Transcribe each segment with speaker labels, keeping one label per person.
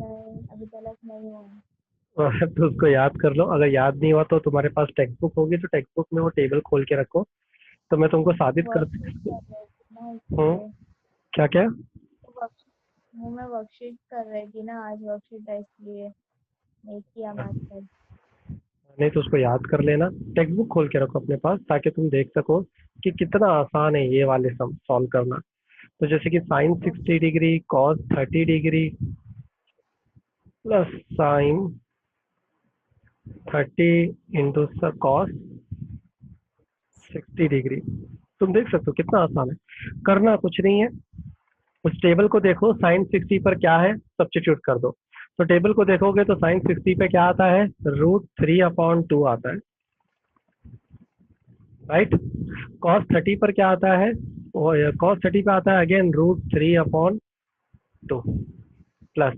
Speaker 1: नहीं, अभी तलक नहीं हुआ।
Speaker 2: तो उसको याद कर लो। अगर याद नहीं हुआ तो तुम्हारे पास टेक्स्ट बुक होगी, तो टेक्स्ट बुक में वो टेबल खोल के रखो। तो मैं तुमको साबित कर
Speaker 1: वर्कशीट कर रही थी ना
Speaker 2: हूँ।
Speaker 1: इसलिए।
Speaker 2: क्या क्या?
Speaker 1: वर्कशीट, वो मैं वर्कशीट कर रही थी ना, आज वर्कशीट है इसलिए नहीं किया मैथ कल।
Speaker 2: नहीं तो उसको याद कर लेना। टेक्स्ट बुक खोल के रखो अपने पास, ताकि तुम देख सको कि कितना आसान है ये वाले सम सॉल्व करना। तो जैसे कि sine 60 degree cos 30 degree plus sine 30 into cos 60 degree. तुम देख सकते हो कितना आसान है। करना कुछ नहीं है, उस टेबल को देखो, साइन 60 पर क्या है सब्स्टिट्यूट कर दो। तो टेबल को देखोगे तो साइन 60 पे क्या आता है, √3/2 आता है, राइट। कॉस 30 पर क्या आता है, कॉस 30 पे आता है अगेन √3/2 प्लस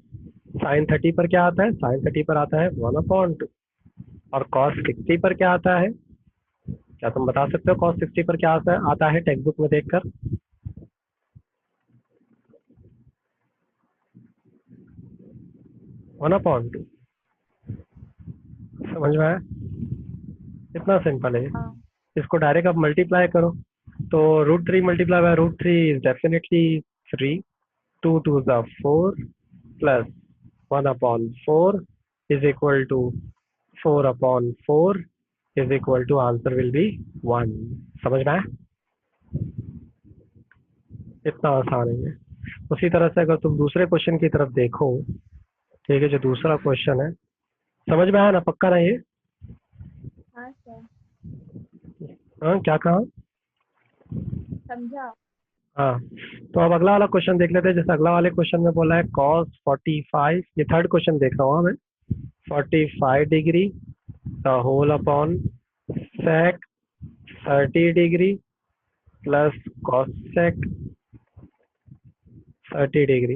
Speaker 2: साइन 30 पर क्या आता है, साइन 30 पर आता है 1/2। और कॉस 60 पर क्या आता है, क्या तुम बता सकते हो कॉस 60 पर क्या आता है टेक्स्ट बुक में देखकर? 1/2। समझ में आया? इतना सिंपल है।
Speaker 1: हाँ।
Speaker 2: इसको डायरेक्ट अब मल्टीप्लाई करो। तो √3 multiply by √3 is definitely 3, 2 2 4 plus 1/4 is equal to 4/4 is equal to answer will be 1। समझ में आया? इतना आसान है ये। उसी तरह से अगर तुम दूसरे क्वेश्चन की तरफ देखो, ठीक है, जो दूसरा क्वेश्चन है, समझ में आया ना, पक्का ना ये?
Speaker 1: हाँ सर।
Speaker 2: हाँ, क्या कहा?
Speaker 1: समझा।
Speaker 2: हाँ। तो अब अगला वाला क्वेश्चन देख लेते हैं। जैसे अगला वाले क्वेश्चन में बोला है कॉस 45, ये थर्ड क्वेश्चन देख रहा हूँ मैं। 45 degree the whole upon sec 30 degree plus cos sec 30 degree.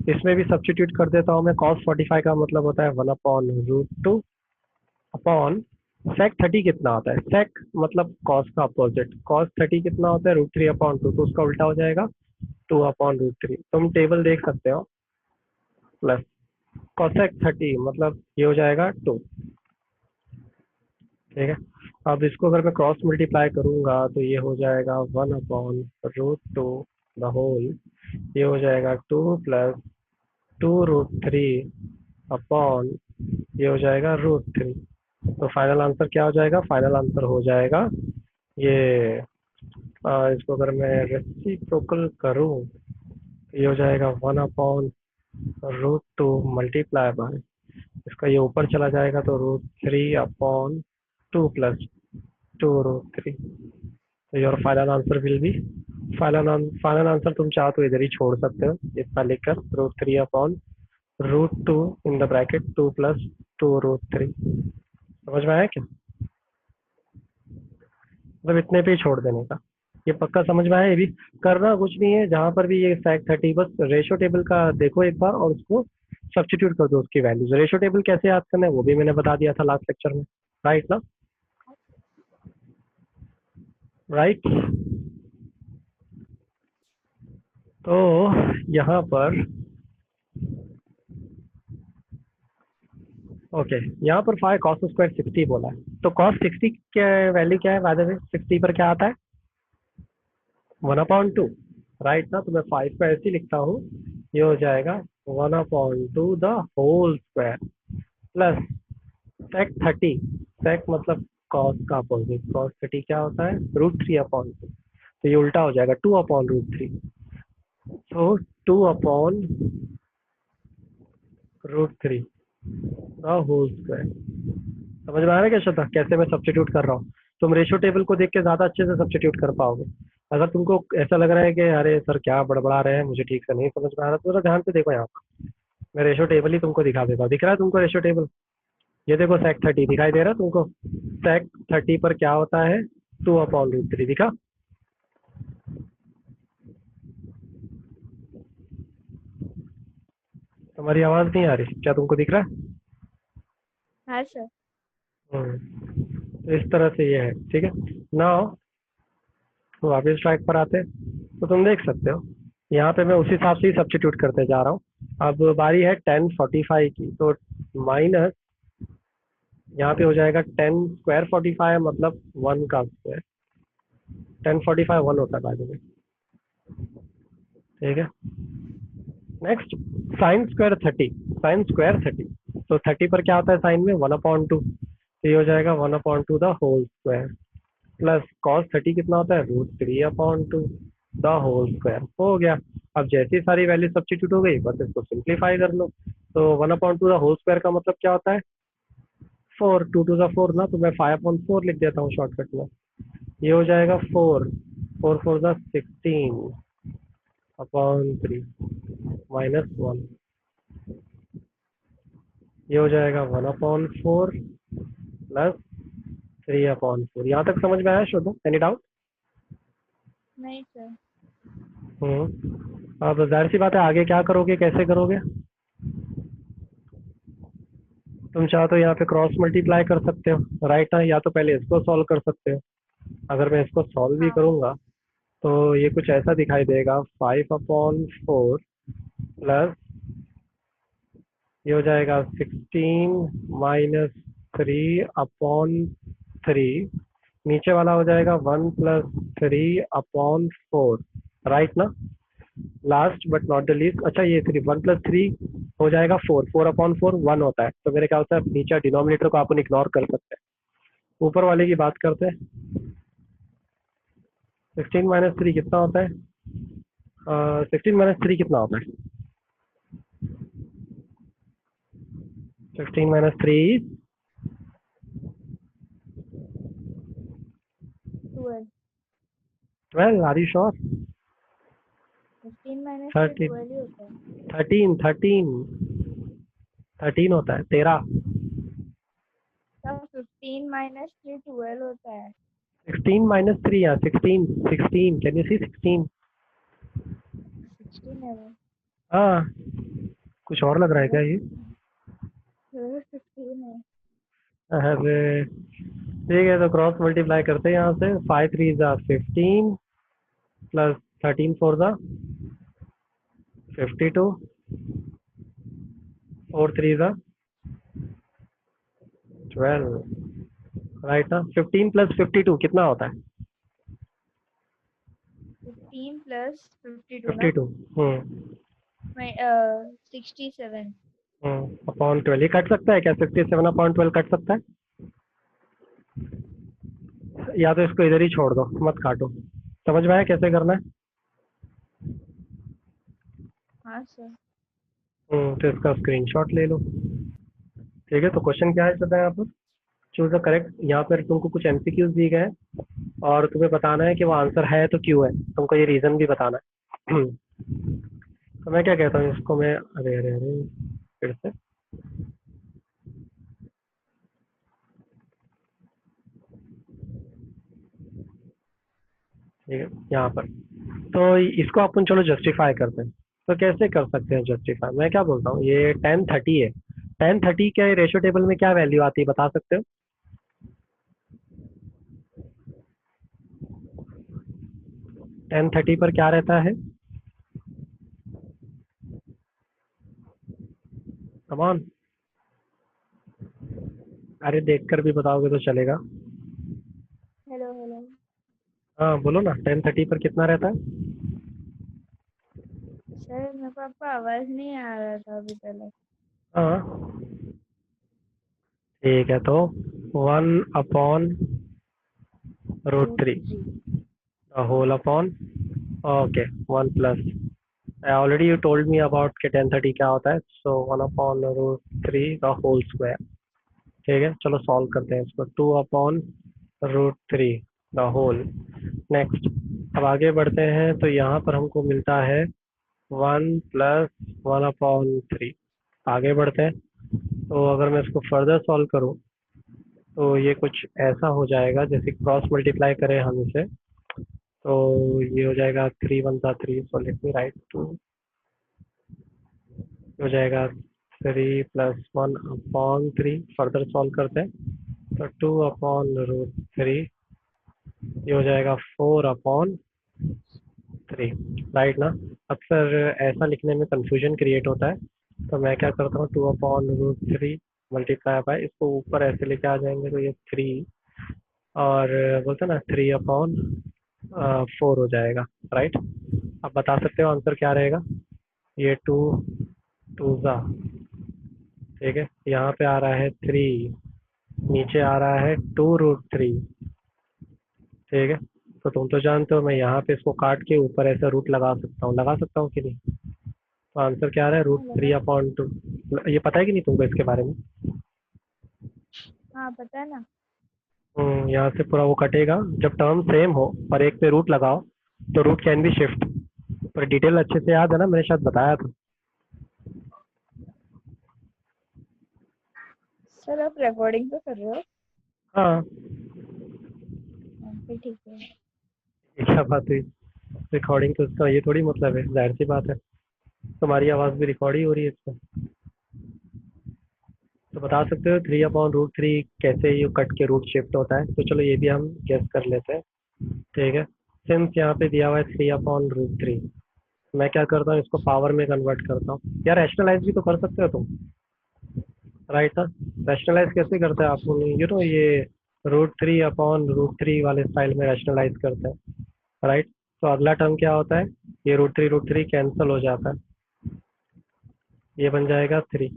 Speaker 2: इसमें भी सब्स्टिट्यूट कर देता हूँ मैं। कॉस 45 का मतलब होता है 1/√2 अपॉन सेक 30 कितना होता है, सेक मतलब कॉस का अपोजिट, कॉस 30 कितना होता है √3/2, तो उसका उल्टा हो जाएगा 2/√3। तुम टेबल देख सकते हो। प्लस कॉसेक 30 मतलब ये हो जाएगा 2। ठीक है। अब इसको अगर मैं क्रॉस मल्टीप्लाई करूंगा तो ये हो जाएगा 1/√2 द होल, ये हो जाएगा 2 प्लस 2√3 अपॉन ये हो जाएगा √3। तो फाइनल आंसर क्या हो जाएगा, फाइनल आंसर हो जाएगा ये, इसको अगर मैं रेसिप्रोकल करूं तो ये हो जाएगा 1/√2 मल्टीप्लाई बाय, इसका ये ऊपर चला जाएगा तो √3/2 प्लस 2√3। तो your final answer will B, final answer तुम चाहो तो इधर ही छोड़ सकते हो, इतना लिखकर √3/√2 इन द ब्रैकेट 2 प्लस 2√3। समझ में आया क्या? मतलब इतने पे ही छोड़ देने का। ये पक्का समझ में आया? ये भी करना कुछ नहीं है, जहां पर भी ये सेक 30, बस रेशो टेबल का देखो एक बार और उसको सब्स्टिट्यूट कर दो उसकी वैल्यूज। रेशो टेबल कैसे याद करना है वो भी मैंने बता दिया था लास्ट लेक्चर में, राइट ना? राइट। तो यहाँ पर ओके, यहाँ पर 5 कॉस स्क्वायर 60 बोला है। तो कॉस 60 क्या वैल्यू क्या है, बाय द वे 60 पर क्या आता है, 1/2, राइट ना? तो मैं 5 को ऐसे ही लिखता हूँ, ये हो जाएगा 1/2 the whole square plus sec 30, sec मतलब कॉस का अपोजिट, कॉस 30 क्या होता है √3/2, तो ये उल्टा हो जाएगा 2/√3। तो 2/√3 द होल स्क्वायर। समझ में आ रहा है क्या श्रद्धा, कैसे मैं सब्स्टिट्यूट कर रहा हूँ? तुम रेशो टेबल को देख के ज्यादा अच्छे से सब्स्टिट्यूट कर पाओगे। अगर तुमको ऐसा लग रहा है कि अरे सर क्या बड़बड़ा रहे हैं, मुझे ठीक से नहीं समझ में आ रहा, तो जरा ध्यान से देखो यहाँ पर। मैं रेशो टेबल ही तुमको दिखा देता हूँ। दिख रहा है तुमको रेशो टेबल? ये देखो सेक 30 दिखाई दे रहा है तुमको? सेक 30 पर क्या होता है, 2/√3, दिखा? तुम्हारी आवाज नहीं आ रही क्या, तुमको दिख रहा है?
Speaker 1: हाँ सर।
Speaker 2: तो इस तरह से ये है, ठीक है ना? तो वापस ट्रैक पर आते हैं, तो तुम देख सकते हो यहाँ पे मैं उस हिसाब से ही सब्स्टिट्यूट करते जा रहा हूँ। अब बारी है 1045 की, तो माइनस यहाँ पे हो जाएगा 10 स्क्वायर 45 मतलब 1 का स्क्वायर। 1045 1 होता है बाजू में, ठीक है। Next sine square 30, sine square 30, तो 30 पर क्या होता है साइन में 1/2, तो ये हो जाएगा 1/2 the whole square, plus cos 30 कितना होता है √3/2 द होल स्क्वायर। हो गया। अब जैसी सारी वैल्यू सब्स्टिट्यूट हो गई, बस इसको सिंप्लीफाई कर लो। तो 1/2 द होल स्क्वायर का मतलब क्या होता है 4, 2 टू द 4 ना, तो मैं 5/4 लिख देता हूँ शॉर्टकट में। ये हो जाएगा 4 द 16/3 -1, ये हो जाएगा 1/4 प्लस 3/4। यहाँ तक समझ में आया शुद्ध? Any doubt?
Speaker 1: नहीं सर।
Speaker 2: अब जाहिर सी बात है, आगे क्या करोगे, कैसे करोगे? तुम चाहो तो यहाँ पे क्रॉस मल्टीप्लाई कर सकते हो, राइट है, या तो पहले इसको सॉल्व कर सकते हो। अगर मैं इसको सॉल्व भी
Speaker 1: हाँ
Speaker 2: करूंगा तो ये कुछ ऐसा दिखाई देगा 5/4 प्लस ये हो जाएगा 16 - 3/3, नीचे वाला हो जाएगा 1 + 3/4, राइट ना। Last but not the least, अच्छा ये 1 + 3 हो जाएगा 4/4 1 होता है, तो मेरे ख्याल से नीचे डिनोमिनेटर को अपन इग्नोर कर सकते हैं, ऊपर वाले की बात करते हैं। 16 - 3 कितना होता है? 16 - 3 कितना होता है? 16 - 3
Speaker 1: 12।
Speaker 2: 12, आर यू श्योर?
Speaker 1: 15 - 3
Speaker 2: 13
Speaker 1: 12 ही होता है।
Speaker 2: 13 होता है, 13।
Speaker 1: तब 15 - 3 12 होता है।
Speaker 2: 16 - 3 या 16, 16, कैन यू सी 16?
Speaker 1: 16 है वो।
Speaker 2: हाँ, कुछ और लग रहा है क्या ये?
Speaker 1: 15 है।
Speaker 2: अरे ठीक है, तो क्रॉस मल्टीप्लाई करते हैं यहाँ से। 5 3 ज़ा 15 प्लस 13 4 ज़ा 52, 4 3 ज़ा 12, राइट ना। 15 + 52 कितना होता है?
Speaker 1: 15 + 52 ना।
Speaker 2: 52।
Speaker 1: मैं 67।
Speaker 2: अपॉन 12, ये कट सकता है क्या? 67/12 कट सकता है? या तो इसको इधर ही छोड़ दो, मत काटो। समझ में आया कैसे करना है?
Speaker 1: हाँ सर।
Speaker 2: तो इसका स्क्रीनशॉट ले लो, ठीक है। तो क्वेश्चन क्या है सदा यहाँ पर? चूज द करेक्ट, यहाँ पर तुमको कुछ एमसीक्यूज दिए गए हैं और तुम्हें बताना है कि वो आंसर है तो क्यों है, तुमको ये रीजन भी बताना है। तो मैं क्या कहता हूँ इसको, मैं अरे अरे अरे फिर से, ठीक है यहाँ पर। तो इसको अपन चलो जस्टिफाई करते हैं। तो कैसे कर सकते हैं जस्टिफाई? मैं क्या बोलता हूँ, ये 1030 है। 1030 के रेशियो टेबल में क्या वैल्यू आती है बता सकते हो? 1030 पर क्या रहता है? कमान, अरे देखकर भी बताओगे तो चलेगा।
Speaker 1: Hello hello.
Speaker 2: हाँ बोलो ना, 1030 पर कितना रहता है?
Speaker 1: सर मेरे को आपका आवाज नहीं आ रहा था अभी पहले।
Speaker 2: हाँ ठीक है, तो 1/√3
Speaker 1: √3।
Speaker 2: Whole upon, okay 1 plus, already you told me about के 1030 क्या होता है, सो 1/√3 का होल स्क्वायर। ठीक है, चलो सॉल्व करते हैं इसको। 2/√3 द होल। नेक्स्ट, अब आगे बढ़ते हैं, तो यहाँ पर हमको मिलता है 1 + 1/3। आगे बढ़ते हैं, तो अगर मैं इसको फर्दर सॉल्व करूँ तो ये कुछ ऐसा हो जाएगा, जैसे क्रॉस मल्टीप्लाई करें हम इसे, तो ये हो जाएगा 3 1 3, सो लेट मी राइट 2, हो जाएगा 3 + 1/3। फर्दर सॉल्व करते हैं, तो 2/√3, ये हो जाएगा 4/3, राइट ना। अक्सर ऐसा लिखने में कंफ्यूजन क्रिएट होता है, तो मैं क्या करता हूँ 2/√3 मल्टीप्लाई बाय, इसको ऊपर ऐसे लेके आ जाएंगे तो ये 3, और बोलते हैं ना 3/4 हो जाएगा, राइट। अब बता सकते हो आंसर क्या रहेगा। ये 2 2 ठीक है, यहाँ पे आ रहा है 3, नीचे आ रहा है 2√3, ठीक है। तो तुम तो जानते हो मैं यहाँ पे इसको काट के ऊपर ऐसा रूट लगा सकता हूँ कि नहीं। तो आंसर क्या आ रहा है,
Speaker 1: हाँ लगा।
Speaker 2: √3/2। ये पता है कि नहीं तुमको इसके बारे में।
Speaker 1: हाँ पता है ना।
Speaker 2: यहाँ से पूरा वो कटेगा, जब टर्म सेम हो और एक पे रूट लगाओ तो रूट कैन बी शिफ्ट। पर डिटेल अच्छे से याद है ना, मैंने शायद बताया था।
Speaker 1: सर आप रिकॉर्डिंग तो कर रहे हो?
Speaker 2: हाँ।
Speaker 1: हाँ, फिर ठीक है।
Speaker 2: ये क्या बात हुई, रिकॉर्डिंग तो उसका ये थोड़ी मतलब है, जाहिर सी बात है तुम्हारी आवाज़ भी रिकॉर्ड ही हो रही है इसमें। तो बता सकते हो 3/√3 कैसे ये कट के रूट शिफ्ट होता है, तो चलो ये भी हम गेस कर लेते हैं, ठीक है। सिंस यहाँ पे दिया हुआ है 3/√3, मैं क्या करता हूँ इसको पावर में कन्वर्ट करता हूँ। यार रैशनलाइज भी तो कर सकते हो तुम, राइट ना। रैशनलाइज कैसे करते हैं आप, ये √3/√3 वाले स्टाइल में रैशनलाइज करते हैं, राइट। तो अगला टर्म क्या होता है, ये √3 कैंसिल हो जाता है, ये बन जाएगा 3,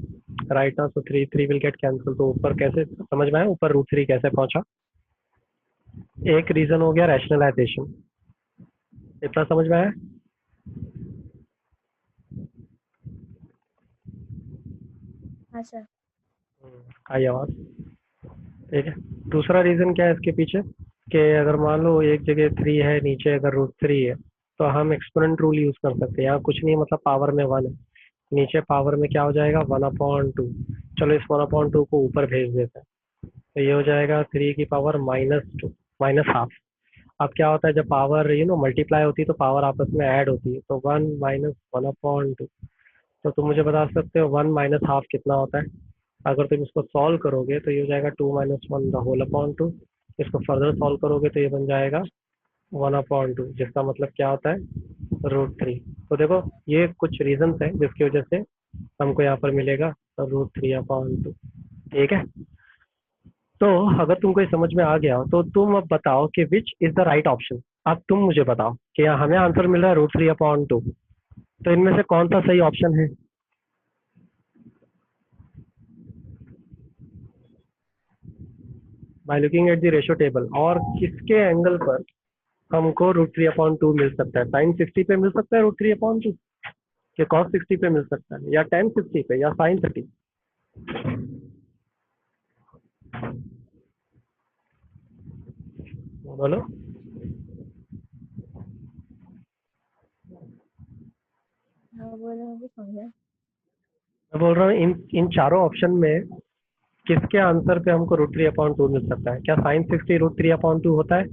Speaker 2: राइट ना। तो 3 विल गेट कैंसिल। तो ऊपर कैसे समझ में आया, ऊपर √3 कैसे पहुंचा। एक रीजन हो गया रैशनलाइजेशन, इतना समझ में आया।
Speaker 1: हाँ सर।
Speaker 2: आई आवाज, ठीक है। दूसरा रीजन क्या है इसके पीछे, कि अगर मान लो एक जगह 3 है, नीचे अगर √3 है, तो हम एक्सपोनेंट रूल यूज कर सकते हैं। यहाँ कुछ नहीं, मतलब पावर में 1 है, नीचे पावर में क्या हो जाएगा 1/2। चलो इस 1/2 को ऊपर भेज देते हैं, तो ये हो जाएगा 3 की पावर -2, -½ अब क्या होता है, जब पावर मल्टीप्लाई होती है तो पावर आपस में ऐड होती है, तो 1 - 1/2। तो तुम मुझे बता सकते हो 1 - ½ कितना होता है। अगर तुम इसको सॉल्व करोगे तो ये हो जाएगा 2 - 1/2। इसको फर्दर सॉल्व करोगे तो ये बन जाएगा 1/2, जिसका मतलब क्या होता है √3। तो देखो ये कुछ रीजंस हैं जिसकी वजह से हमको यहाँ पर मिलेगा √3/2, ठीक है। तो अगर तुमको ये समझ में आ गया हो तो तुम अब बताओ कि which is the right option. अब तुम मुझे बताओ कि हमें आंसर मिल रहा है √3/2, तो इनमें से कौन सा सही ऑप्शन है। By looking at the ratio table, और किसके एंगल पर हमको √3/2 मिल सकता है। sin 60 पे मिल सकता है √3/2, या cos 60 पे मिल सकता है, या tan 60 पे, या sin 30। बोलो।
Speaker 1: हाँ बोलो, मैं भी समझा।
Speaker 2: मैं बोल रहा हूँ इन इन चारों ऑप्शन में किसके आंसर पे हमको √3/2 मिल सकता है। क्या sin 60 √3/2 होता है,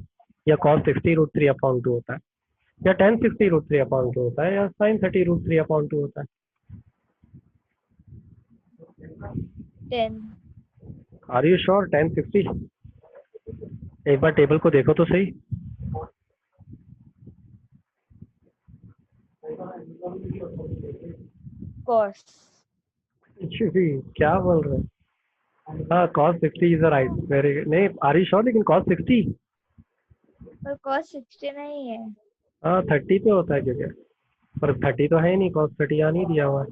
Speaker 2: या cos 60 √3/2 होता है, या tan 60 √3/2 होता है, या sin 30 √3/2 होता है।
Speaker 1: 10।
Speaker 2: Are you sure tan 60। एक बार टेबल को देखो तो सही।
Speaker 1: कॉस।
Speaker 2: क्या बोल रहे हैं। हाँ cos 60 इज राइट, वेरी नहीं, आर यू श्योर, लेकिन cos 60।
Speaker 1: पर कॉस 60 नहीं है।
Speaker 2: हाँ 30 पे होता है क्योंकि, पर 30 तो है ही नहीं, cos 30 यहाँ नहीं दिया हुआ है।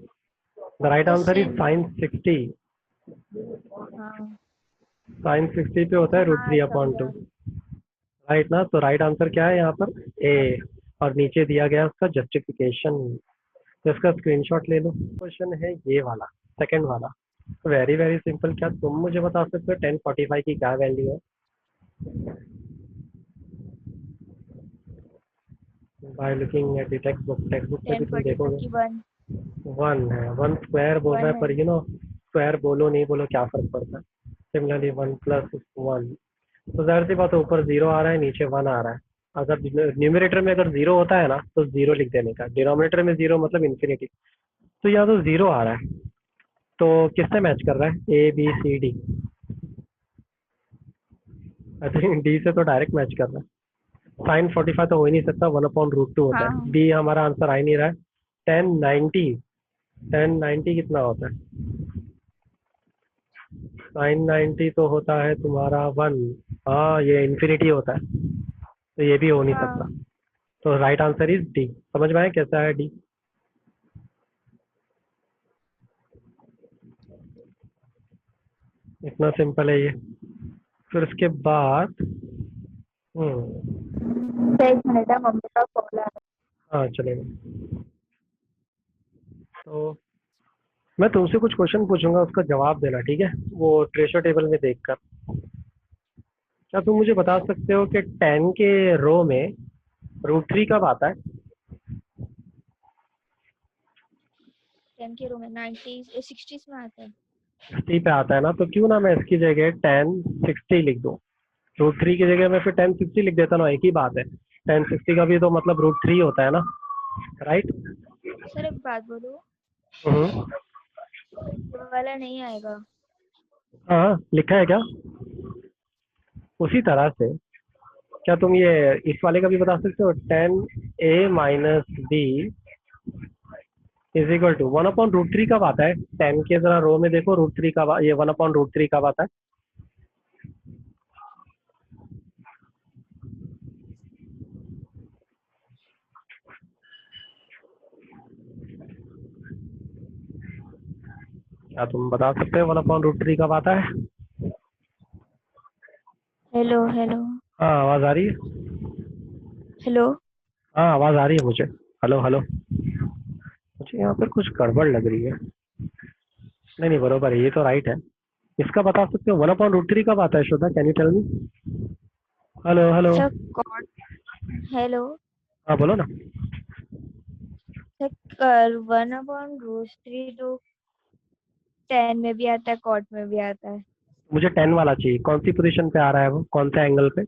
Speaker 2: द राइट
Speaker 1: तो
Speaker 2: आंसर इज
Speaker 1: sin।
Speaker 2: sin 60।
Speaker 1: हाँ।
Speaker 2: sin 60 पे होता
Speaker 1: अच्छा
Speaker 2: है रूट
Speaker 1: हाँ
Speaker 2: थ्री अपॉन टू
Speaker 1: समझा।
Speaker 2: राइट ना। तो राइट आंसर क्या है यहाँ पर, ए। और नीचे दिया गया उसका जस्टिफिकेशन, तो इसका स्क्रीनशॉट ले लो। क्वेश्चन है ये वाला, सेकंड वाला। Very very simple. क्या तुम मुझे बता सकते हो 1045 की क्या वैल्यू है। By looking at the text book में भी तुम
Speaker 1: 1045
Speaker 2: देखोगे
Speaker 1: की 1।
Speaker 2: 1 है। 1 स्क्वायर बोल रहा
Speaker 1: 1
Speaker 2: है,
Speaker 1: है।
Speaker 2: पर स्क्वायर बोलो नहीं बोलो क्या फर्क पड़ता है। सिमिलरली 1 + 1, तो जाहिर सी बात है ऊपर 0 आ रहा है, नीचे 1 आ रहा है। अगर न्यूमरेटर में अगर 0 होता है ना तो 0 लिख देने का, डिनोमिनेटर में 0 मतलब इन्फिनिटी। तो यहाँ तो 0 आ रहा है, तो किससे मैच कर रहा है, A B C D. I think D से तो डायरेक्ट मैच कर रहा है। sin 45 तो हो ही नहीं सकता, 1/√2 होता है।
Speaker 1: हाँ।
Speaker 2: बी हमारा आंसर आ ही नहीं रहा है, 1090 1090 कितना होता है? 990 तो होता है तुम्हारा 1। हाँ, ये इन्फिनिटी होता है, तो ये भी हो नहीं सकता।
Speaker 1: हाँ
Speaker 2: तो राइट आंसर इज डी। समझ में आया कैसा है डी? इतना सिंपल है ये। फिर उसके बाद
Speaker 1: एक मिनट है, मम्मी का कॉल आ रहा
Speaker 2: हाँ चलेगा। तो मैं तुमसे कुछ क्वेश्चन पूछूंगा, उसका जवाब देना, ठीक है? वो ट्रेशर टेबल में देखकर। क्या तुम मुझे बता सकते हो कि 10 के रो में √3 कब आता है?
Speaker 1: है। 10 के रूम में 90 60 में आता है।
Speaker 2: 60 पे आता है ना, तो क्यों ना मैं इसकी जगह 1060 लिख दूँ। √3 की जगह मैं फिर 1060 लिख देता ना, एक ही बात है। 1060 का भी तो मतलब √3 होता है ना, राइट?
Speaker 1: सर एक बात बोलो,
Speaker 2: हम्म।
Speaker 1: ये वाला नहीं आएगा।
Speaker 2: हाँ, लिखा है क्या? उसी तरह से क्या तुम ये इस वाले का भी बता सकते हो? 10a - b is equal to 1/√3 कब आता है? 10 के जरा रो में देखो, √3 कब ये 1/√3 कब आता है? क्या तुम बता सकते हो 1/√3 कब आता है?
Speaker 1: हेलो हेलो
Speaker 2: हाँ, आवाज आ रही है?
Speaker 1: हेलो।
Speaker 2: हाँ, आवाज आ रही है मुझे। Hello hello. मुझे यहाँ पर कुछ गड़बड़ लग रही है। नहीं नहीं, बरोबर है, ये तो राइट है। इसका बता सकते हो 1/√3 कब आता है Shraddha? Can you tell me? Hello hello.
Speaker 1: Sir कॉट, हेलो
Speaker 2: हाँ बोलो ना।
Speaker 1: सर, 1/√3 तो 10 में भी आता है, कॉट में भी आता है।
Speaker 2: मुझे 10 वाला चाहिए। कौन सी पोजीशन पे आ रहा है वो, कौन से एंगल पे?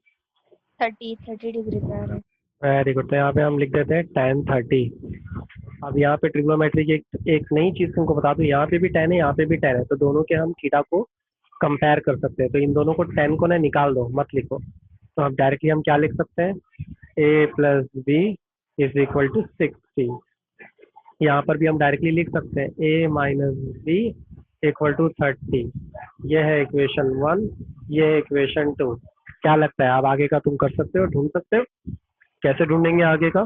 Speaker 1: 30 डिग्री पे आ रहा है।
Speaker 2: Very good. तो यहाँ पे हम लिख देते हैं tan 30। अब यहाँ पे ट्रिग्नोमेट्री की एक नई चीज तुमको बता दूं, यहाँ पे भी 10 है, यहाँ पे भी 10 है, तो दोनों के हम थीटा को कंपेयर कर सकते हैं। तो इन दोनों को 10 को ना निकाल दो, मत लिखो। तो हम डायरेक्टली हम क्या लिख सकते हैं? a + b = 60। यहाँ पर भी हम डायरेक्टली लिख सकते हैं a - b = 30। ये है इक्वेशन 1, ये है इक्वेशन 2। क्या लगता है आप आगे का तुम कर सकते हो, ढूंढ सकते हो? कैसे ढूंढेंगे आगे का?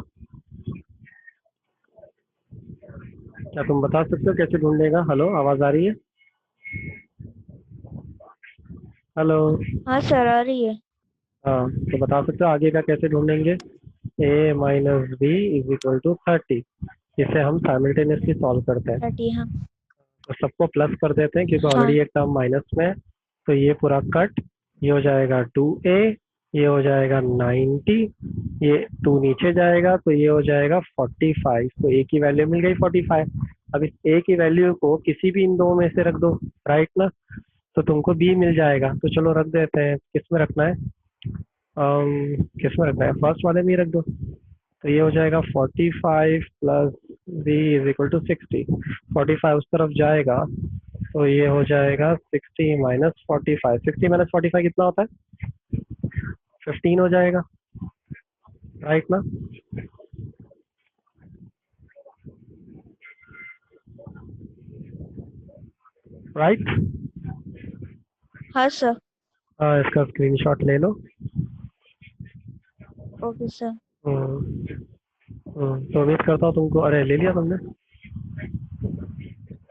Speaker 2: क्या तुम बता सकते हो कैसे ढूंढेगा? हेलो, आवाज आ रही है? हेलो।
Speaker 1: हाँ सर आ रही है।
Speaker 2: हाँ, तो बता सकते हो आगे का कैसे ढूंढेंगे? a - b = 30। इसे हम साइमल्टेनियसली सॉल्व करते हैं।
Speaker 1: 30, हाँ।
Speaker 2: तो सबको प्लस कर देते हैं क्योंकि
Speaker 1: हाँ
Speaker 2: ऑलरेडी एक टर्म माइनस में है। तो ये पूरा कट, ये हो जाएगा 2a, ये हो जाएगा 90, ये 2 नीचे जाएगा तो ये हो जाएगा 45। तो a की वैल्यू मिल गई 45। अब इस a की वैल्यू को किसी भी इन दो में से रख दो, राइट ना? तो तुमको b मिल जाएगा। तो चलो रख देते हैं, किस में रखना है? किस में रखना है? फर्स्ट वाले में ही रख दो। तो ये हो जाएगा 45 + b = 60। 45 उस तरफ जाएगा तो ये हो जाएगा 60 - 45। 60 - 45 कितना होता है? 15 हो जाएगा, राइट ना? राइट।
Speaker 1: हाँ सर।
Speaker 2: हाँ, इसका स्क्रीनशॉट ले लो।
Speaker 1: Okay sir.
Speaker 2: तो उम्मीद करता हूँ तुमको, अरे ले लिया तुमने?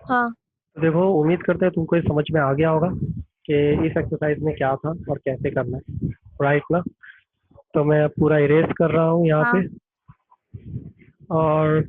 Speaker 1: हाँ
Speaker 2: तो देखो, उम्मीद करते हैं तुमको ये समझ में आ गया होगा कि इस एक्सरसाइज में क्या था और कैसे करना है, राइट ना? तो मैं पूरा इरेज कर रहा हूँ यहाँ
Speaker 1: हाँ
Speaker 2: पे। और